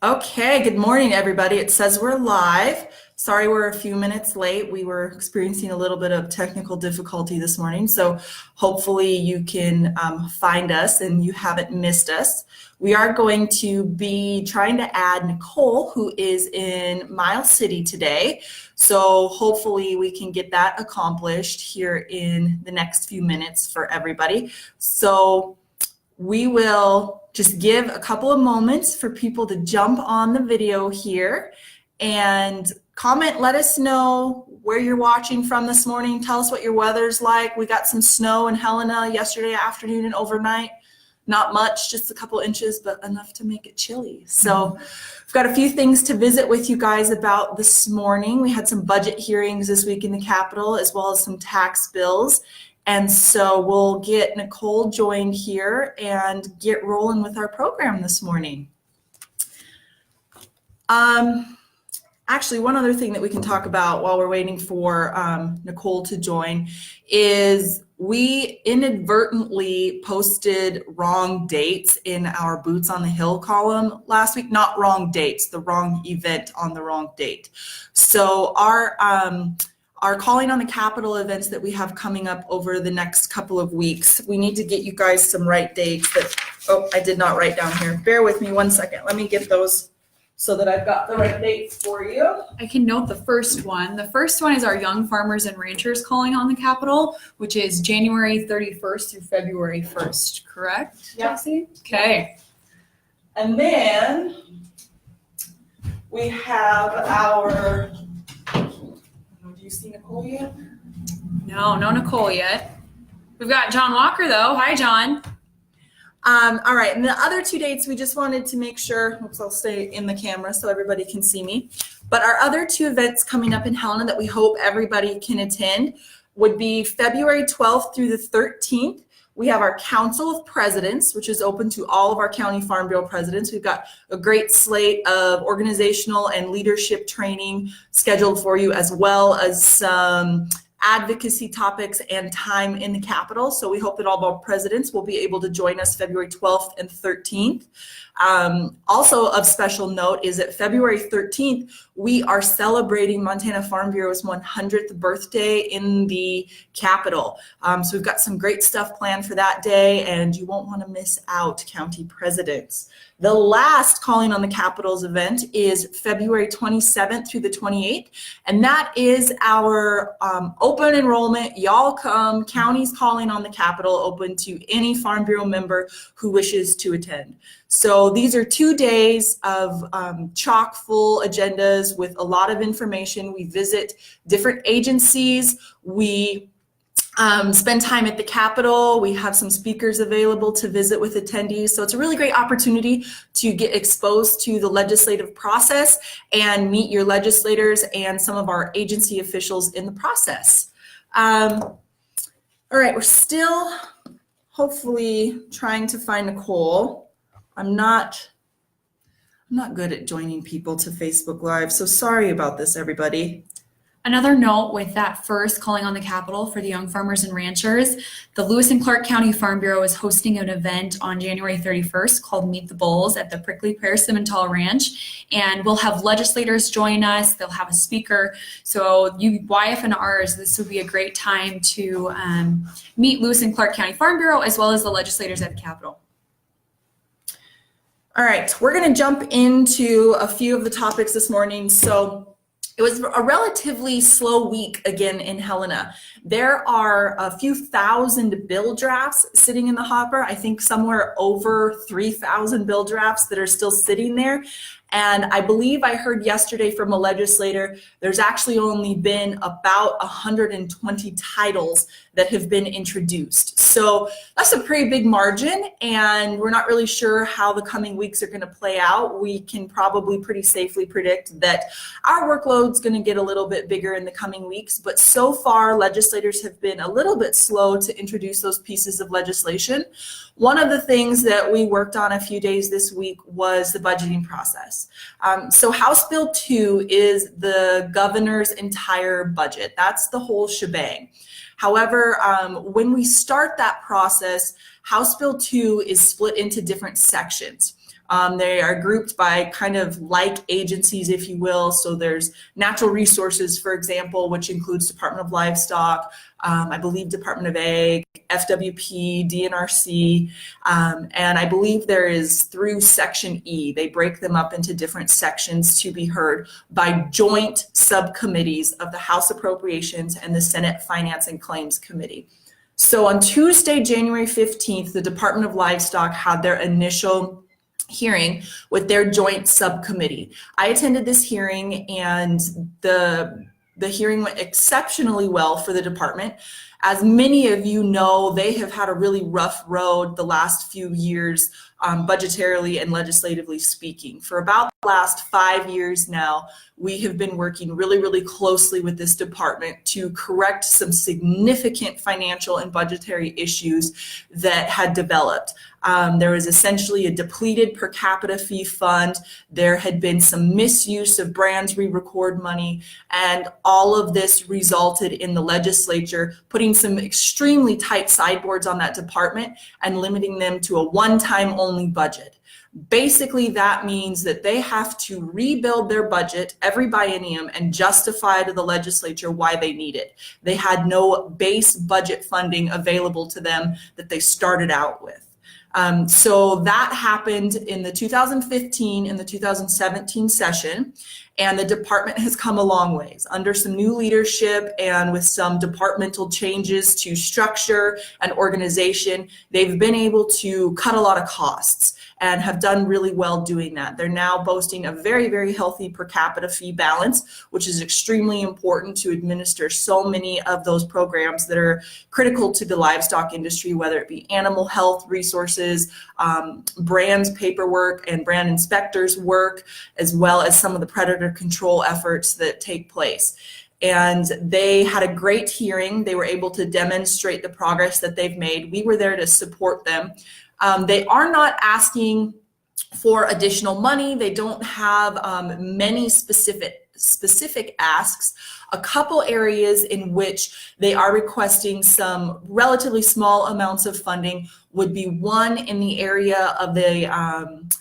Okay, good morning, everybody. It says we're live. Sorry we're a few minutes late. We were experiencing a little bit of technical difficulty this morning, so hopefully you can find us and you haven't missed us. We are going to be trying to add Nicole, who is in Miles City today, so hopefully we can get that accomplished here in the next few minutes for everybody. So we will just give a couple of moments for people to jump on the video here and comment. Let us know where you're watching from this morning. Tell us what your weather's like. We got some snow in Helena yesterday afternoon and overnight. Not much, just a couple inches, but enough to make it chilly. So we've got a few things to visit with you guys about this morning. We had some budget hearings this week in the Capitol, as well as some tax bills. And so we'll get Nicole joined here and get rolling with our program this morning. Actually, one other thing that we can talk about while we're waiting for Nicole to join is we inadvertently posted wrong dates in our Boots on the Hill column last week. Not wrong dates, the wrong event on the wrong date. So our Calling on the Capitol events that we have coming up over the next couple of weeks, we need to get you guys some right dates that, oh, I did not write down here. Bear with me one second. Let me get those so that I've got the right dates for you. I can note the first one. The first one is our Young Farmers and Ranchers Calling on the Capitol, which is January 31st through February 1st, correct, Yep. Chelcie? Okay. And then we have our, do you see Nicole yet? No Nicole yet. We've got John Walker though. Hi, John. All right, and the other two dates, we just wanted to make sure, oops, I'll stay in the camera so everybody can see me. But our other two events coming up in Helena that we hope everybody can attend would be February 12th through the 13th. We have our Council of Presidents, which is open to all of our County Farm Bureau presidents. We've got a great slate of organizational and leadership training scheduled for you, as well as some advocacy topics and time in the Capitol. So we hope that all of our presidents will be able to join us February 12th and 13th. Also of special note is that February 13th, we are celebrating Montana Farm Bureau's 100th birthday in the Capitol. So we've got some great stuff planned for that day, and you won't want to miss out, county presidents. The last Calling on the Capitol's event is February 27th through the 28th, and that is our open enrollment. Y'all come, County's Calling on the Capitol, open to any Farm Bureau member who wishes to attend. So these are 2 days of chock full agendas with a lot of information. We visit different agencies. We spend time at the Capitol. We have some speakers available to visit with attendees. So it's a really great opportunity to get exposed to the legislative process and meet your legislators and some of our agency officials in the process. All right, we're still hopefully trying to find Nicole. I'm not good at joining people to Facebook Live, so sorry about this, everybody. Another note with that first Calling on the Capitol for the Young Farmers and Ranchers, the Lewis and Clark County Farm Bureau is hosting an event on January 31st called Meet the Bulls at the Prickly Pear Simmental Ranch, and we'll have legislators join us. They'll have a speaker. So you YF&Rs, this would be a great time to meet Lewis and Clark County Farm Bureau as well as the legislators at the Capitol. All right, we're going to jump into a few of the topics this morning. So it was a relatively slow week again in Helena. There are a few thousand bill drafts sitting in the hopper. I think somewhere over 3,000 bill drafts that are still sitting there. And I believe I heard yesterday from a legislator, there's actually only been about 120 titles that have been introduced. So that's a pretty big margin, and we're not really sure how the coming weeks are going to play out. We can probably pretty safely predict that our workload's going to get a little bit bigger in the coming weeks, but so far legislators have been a little bit slow to introduce those pieces of legislation. One of the things that we worked on a few days this week was the budgeting process. So House Bill 2 is the governor's entire budget. That's the whole shebang. However, when we start that process, House Bill 2 is split into different sections. They are grouped by kind of like agencies, if you will. So there's natural resources, for example, which includes Department of Livestock, I believe Department of Ag, FWP, DNRC, and I believe there is through Section E. They break them up into different sections to be heard by joint subcommittees of the House Appropriations and the Senate Finance and Claims Committee. So on Tuesday, January 15th, the Department of Livestock had their initial hearing with their joint subcommittee. I attended this hearing, and the hearing went exceptionally well for the department. As many of you know, they have had a really rough road the last few years, budgetarily and legislatively speaking. For about the last 5 years now, we have been working really, really closely with this department to correct some significant financial and budgetary issues that had developed. There was essentially a depleted per capita fee fund. There had been some misuse of brands re-record money, and all of this resulted in the legislature putting some extremely tight sideboards on that department and limiting them to a one-time only budget. Basically, that means that they have to rebuild their budget every biennium and justify to the legislature why they need it. They had no base budget funding available to them that they started out with. So that happened in the 2015 and the 2017 session, and the department has come a long ways. Under some new leadership and with some departmental changes to structure and organization, they've been able to cut a lot of costs and have done really well doing that. They're now boasting a very, very healthy per capita fee balance, which is extremely important to administer so many of those programs that are critical to the livestock industry, whether it be animal health resources, brands paperwork and brand inspectors work, as well as some of the predator control efforts that take place. And they had a great hearing. They were able to demonstrate the progress that they've made. We were there to support them. They are not asking for additional money. They don't have many specific asks. A couple areas in which they are requesting some relatively small amounts of funding would be one in the area of the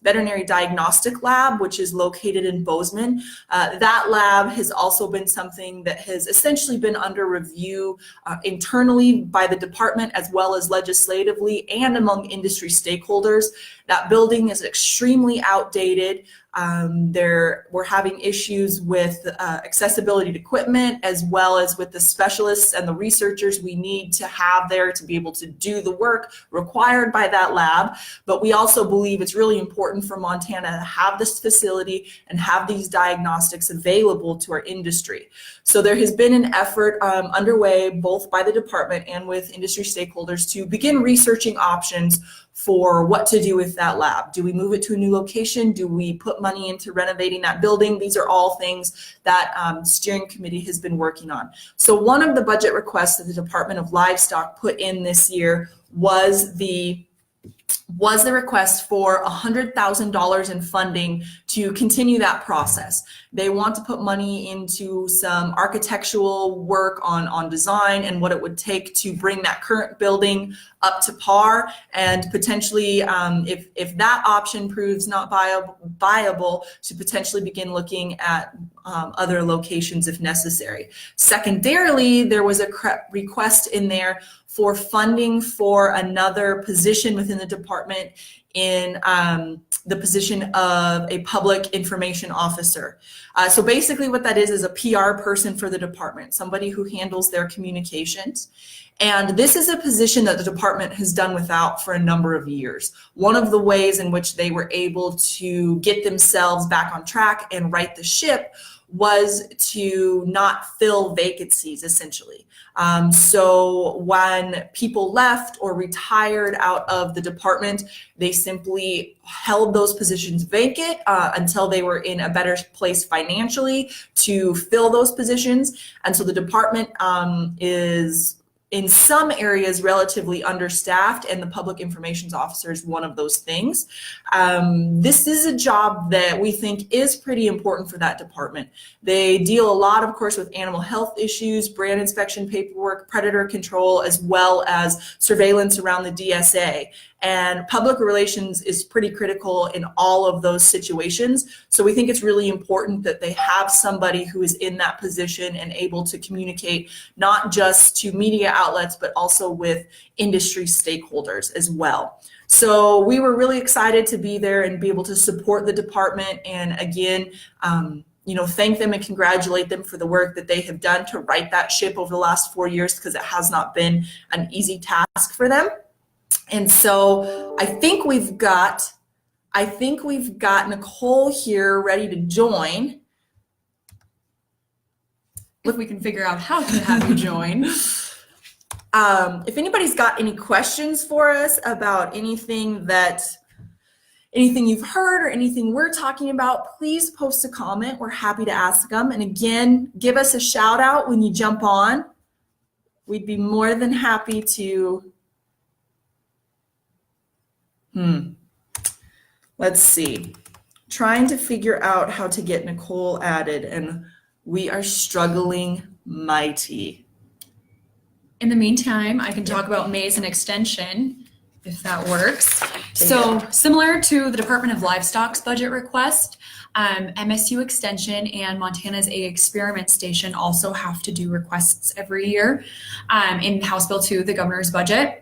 veterinary diagnostic lab, which is located in Bozeman. That lab has also been something that has essentially been under review internally by the department as well as legislatively and among industry stakeholders. That building is extremely outdated. We're having issues with accessibility to equipment, as well as with the specialists and the researchers we need to have there to be able to do the work required by that lab. But we also believe it's really important for Montana to have this facility and have these diagnostics available to our industry. So there has been an effort underway both by the department and with industry stakeholders to begin researching options for what to do with that lab. Do we move it to a new location? Do we put money into renovating that building? These are all things that steering committee has been working on. So one of the budget requests that the Department of Livestock put in this year was the request for $100,000 in funding to continue that process. They want to put money into some architectural work on design and what it would take to bring that current building up to par, and potentially, if that option proves not viable, to potentially begin looking at other locations if necessary. Secondarily, there was a request in there for funding for another position within the department in the position of a public information officer. So basically what that is a PR person for the department, somebody who handles their communications. And this is a position that the department has done without for a number of years. One of the ways in which they were able to get themselves back on track and right the ship was to not fill vacancies, essentially. So when people left or retired out of the department, they simply held those positions vacant until they were in a better place financially to fill those positions. And so the department is in some areas relatively understaffed, and the public information officer is one of those things. This is a job that we think is pretty important for that department. They deal a lot, of course, with animal health issues, brand inspection paperwork, predator control, as well as surveillance around the DSA. And public relations is pretty critical in all of those situations. So we think it's really important that they have somebody who is in that position and able to communicate not just to media outlets, but also with industry stakeholders as well. So we were really excited to be there and be able to support the department. And again, thank them and congratulate them for the work that they have done to right that ship over the last 4 years, because it has not been an easy task for them. And so I think we've got Nicole here ready to join. If we can figure out how to have you join. If anybody's got any questions for us about anything you've heard or anything we're talking about, please post a comment. We're happy to ask them. And again, give us a shout out when you jump on. We'd be more than happy to. Let's see. Trying to figure out how to get Nicole added, and we are struggling mighty. In the meantime, I can talk about maize and extension, if that works. So similar to the Department of Livestock's budget request, MSU-Extension and Montana's Egg Experiment Station also have to do requests every year in House Bill 2, the governor's budget.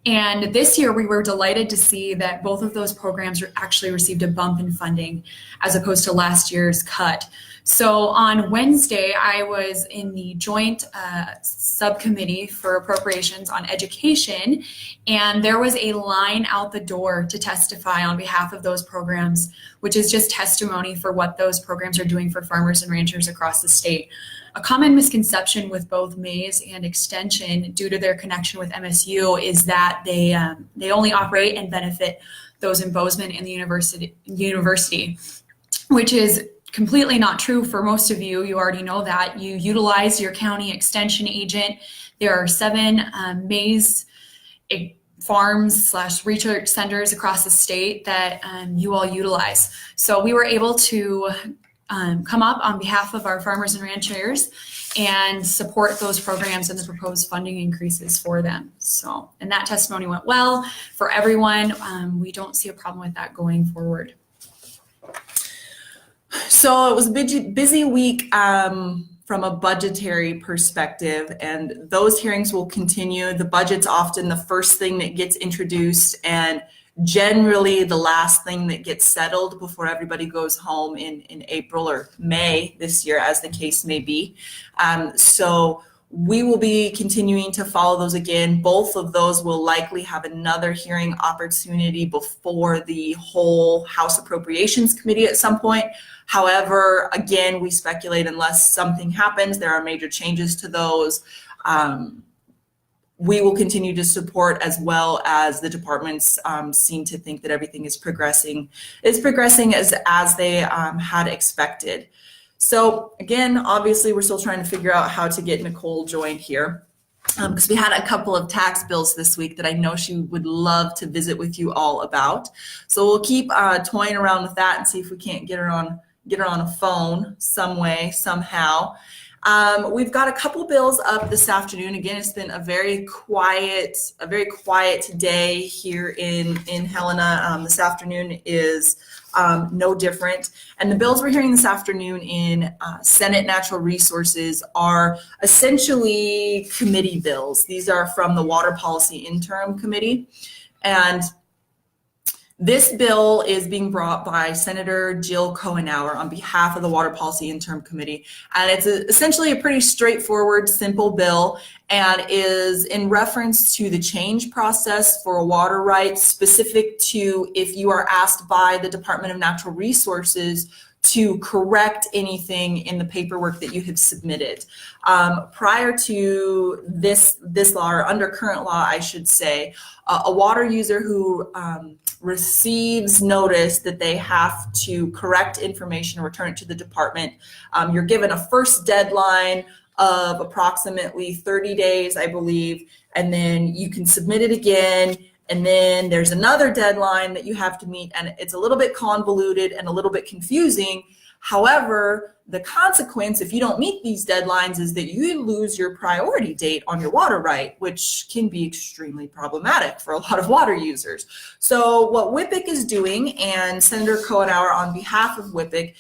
And this year, we were delighted to see that both of those programs actually received a bump in funding as opposed to last year's cut. So on Wednesday, I was in the joint subcommittee for appropriations on education, and there was a line out the door to testify on behalf of those programs, which is just testimony for what those programs are doing for farmers and ranchers across the state. A common misconception with both maize and extension, due to their connection with MSU, is that they only operate and benefit those in Bozeman and the university, which is completely not true for most of you. You already know that. You utilize your county extension agent. There are 7 maize farms / research centers across the state that you all utilize. So we were able to come up on behalf of our farmers and ranchers and support those programs and the proposed funding increases for them. So, and that testimony went well for everyone. We don't see a problem with that going forward. So it was a busy week from a budgetary perspective, and those hearings will continue. The budget's often the first thing that gets introduced and generally the last thing that gets settled before everybody goes home in April or May this year, as the case may be. So we will be continuing to follow those again. Both of those will likely have another hearing opportunity before the whole House Appropriations Committee at some point. However, again, we speculate unless something happens, there are major changes to those. We will continue to support, as well as the departments seem to think that everything is progressing as they had expected. So again, obviously, we're still trying to figure out how to get Nicole joined here, because we had a couple of tax bills this week that I know she would love to visit with you all about. So we'll keep toying around with that and see if we can't get her on a phone some way, somehow. We've got a couple bills up this afternoon. Again, it's been a very quiet day here in Helena. This afternoon is no different. And the bills we're hearing this afternoon in Senate Natural Resources are essentially committee bills. These are from the Water Policy Interim Committee. And this bill is being brought by Senator Jill Cohenauer on behalf of the Water Policy Interim Committee. And it's essentially a pretty straightforward, simple bill, and is in reference to the change process for water rights, specific to if you are asked by the Department of Natural Resources to correct anything in the paperwork that you have submitted. Prior to this law, or under current law, I should say, a water user who receives notice that they have to correct information and return it to the department, you're given a first deadline of approximately 30 days, I believe, and then you can submit it again. And then there's another deadline that you have to meet, and it's a little bit convoluted and a little bit confusing. However, the consequence, if you don't meet these deadlines, is that you lose your priority date on your water right, which can be extremely problematic for a lot of water users. So what WIPIC is doing, and Senator Cohenauer on behalf of WIPIC,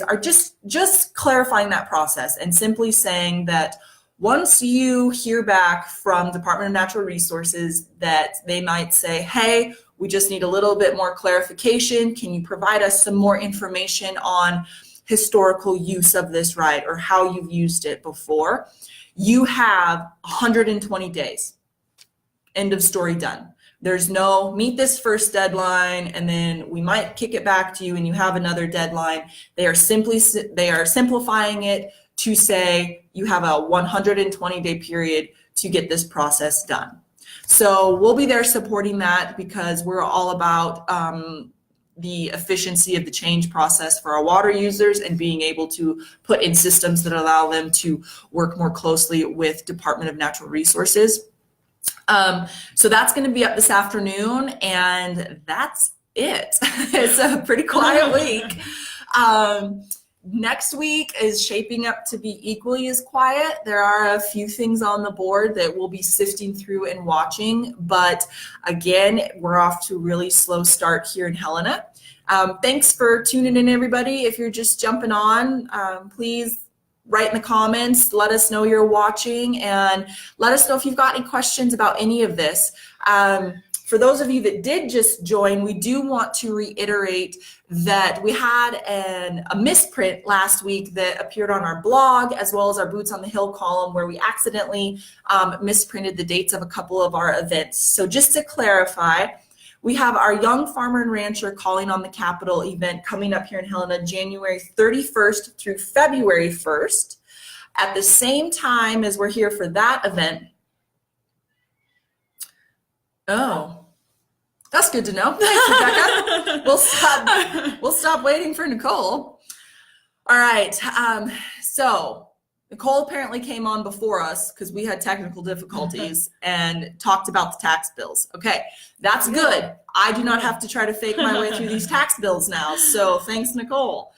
are just clarifying that process and simply saying that once you hear back from Department of Natural Resources that they might say, hey, we just need a little bit more clarification. Can you provide us some more information on historical use of this right or how you've used it before? You have 120 days. End of story, done. There's no meet this first deadline and then we might kick it back to you and you have another deadline. They are simplifying it to say you have a 120-day period to get this process done. So we'll be there supporting that because we're all about the efficiency of the change process for our water users and being able to put in systems that allow them to work more closely with Department of Natural Resources. So that's going to be up this afternoon, and that's it. It's a pretty quiet week. Next week is shaping up to be equally as quiet. There are a few things on the board that we'll be sifting through and watching, but again, we're off to a really slow start here in Helena. Thanks for tuning in, everybody. If you're just jumping on, please write in the comments, let us know you're watching, and let us know if you've got any questions about any of this. For those of you that did just join, we do want to reiterate that we had a misprint last week that appeared on our blog as well as our Boots on the Hill column where we accidentally misprinted the dates of a couple of our events. So just to clarify, we have our Young Farmer and Rancher Calling on the Capitol event coming up here in Helena, January 31st through February 1st. At the same time as we're here for that event, oh, that's good to know. Thanks, Rebecca. We'll stop waiting for Nicole. All right. So Nicole apparently came on before us because we had technical difficulties and talked about the tax bills. Okay, that's good. I do not have to try to fake my way through these tax bills now. So thanks, Nicole.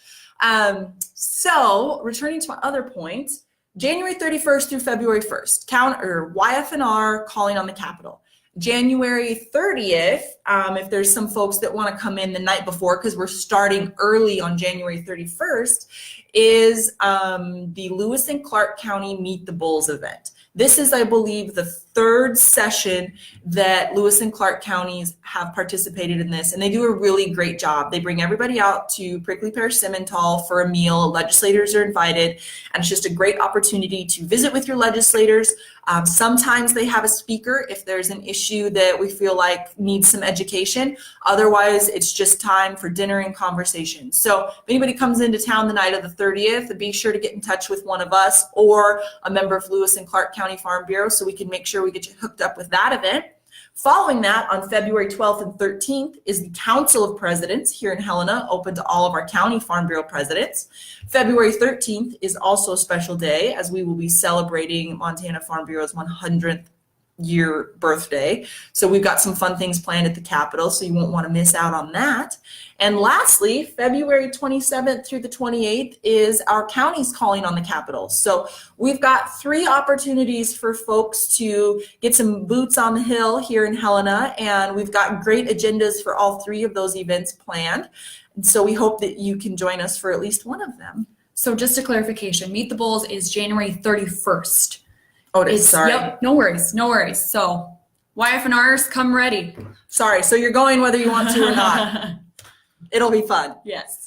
So returning to my other point, January 31st through February 1st, YFNR Calling on the Capitol. January 30th, if there's some folks that want to come in the night before, because we're starting early on January 31st, is the Lewis and Clark County Meet the Bulls event. This is, I believe, the third session that Lewis and Clark counties have participated in this, and they do a really great job. They bring everybody out to Prickly Pear Simmental for a meal. Legislators are invited, and it's just a great opportunity to visit with your legislators. Sometimes they have a speaker if there's an issue that we feel like needs some education. Otherwise, it's just time for dinner and conversation. So if anybody comes into town the night of the 30th, be sure to get in touch with one of us or a member of Lewis and Clark County Farm Bureau so we can make sure we get you hooked up with that event. Following that, on February 12th and 13th is the Council of Presidents here in Helena, open to all of our county Farm Bureau presidents. February 13th is also a special day as we will be celebrating Montana Farm Bureau's 100th year birthday. So we've got some fun things planned at the Capitol, so you won't want to miss out on that. And lastly, February 27th through the 28th is our counties calling on the Capitol. So we've got 3 opportunities for folks to get some boots on the hill here in Helena, and we've got great agendas for all 3 of those events planned. And so we hope that you can join us for at least one of them. So just a clarification, Meet the Bulls is January 31st. Oh, it is, sorry. Yep, no worries, no worries. So YFNRs, come ready. Sorry, so you're going whether you want to or not. It'll be fun. Yes.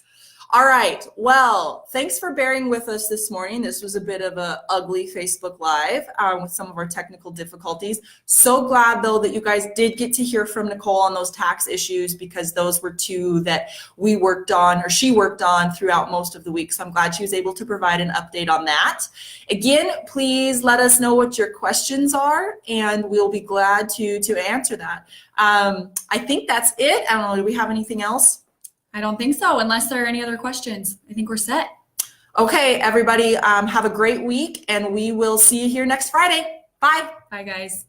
All right. Well, thanks for bearing with us this morning. This was a bit of a ugly Facebook Live with some of our technical difficulties. So glad, though, that you guys did get to hear from Nicole on those tax issues because those were 2 that we worked on, or she worked on throughout most of the week. So I'm glad she was able to provide an update on that. Again, please let us know what your questions are, and we'll be glad to answer that. I think that's it. I don't know. Do we have anything else? I don't think so, unless there are any other questions. I think we're set. Okay, everybody, have a great week, and we will see you here next Friday. Bye. Bye, guys.